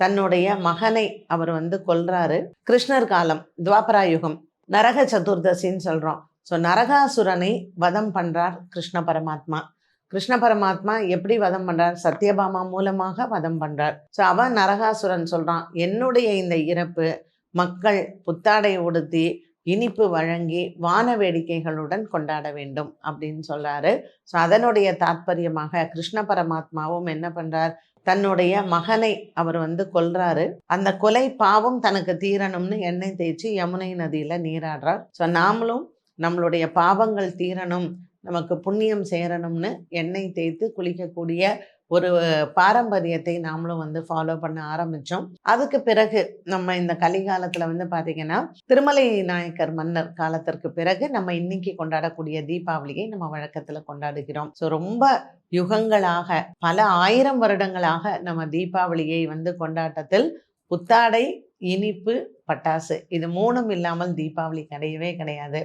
தன்னுடைய மகனை அவர் கொல்றாரு. கிருஷ்ணர் காலம், துவாபரா யுகம், நரக சதுர்தசின்னு சொல்றோம். ஸோ நரகாசுரனை வதம் பண்றார் கிருஷ்ண பரமாத்மா. கிருஷ்ண பரமாத்மா எப்படி வதம் பண்றார்? சத்யபாமா மூலமாக வதம் பண்றார். ஸோ அவன் நரகாசுரன் சொல்றான், என்னுடைய இந்த இறப்பு மக்கள் புத்தாடை உடுத்தி இனிப்பு வழங்கி வான வேடிக்கைகளுடன் கொண்டாட வேண்டும் அப்படின்னு சொல்றாரு. ஸோ அதனுடைய தாற்பயமாக கிருஷ்ண பரமாத்மாவும் என்ன பண்றார்? தன்னுடைய மகனை அவர் கொல்றாரு. அந்த கொலை பாவம் தனக்கு தீரணும்னு எண்ணெய் தேய்ச்சி யமுனை நதியில நீராடுறார். ஸோ நாமளும் நம்மளுடைய பாவங்கள் தீரணும், நமக்கு புண்ணியம் சேரணும்னு எண்ணெய் தேய்த்து குளிக்கக்கூடிய ஒரு பாரம்பரியத்தை நாமளும் ஃபாலோ பண்ண ஆரம்பித்தோம். அதுக்கு பிறகு நம்ம இந்த கலிகாலத்தில் பார்த்திங்கன்னா திருமலை நாயக்கர் மன்னர் காலத்திற்கு பிறகு நம்ம இன்னைக்கு கொண்டாடக்கூடிய தீபாவளியை நம்ம வழக்கத்தில் கொண்டாடுகிறோம். ஸோ ரொம்ப யுகங்களாக பல 1000 வருடங்களாக நம்ம தீபாவளியை கொண்டாட்டத்தில் புத்தாடை, இனிப்பு, பட்டாசு இது 3ம் இல்லாமல் தீபாவளி கிடையவே கிடையாது.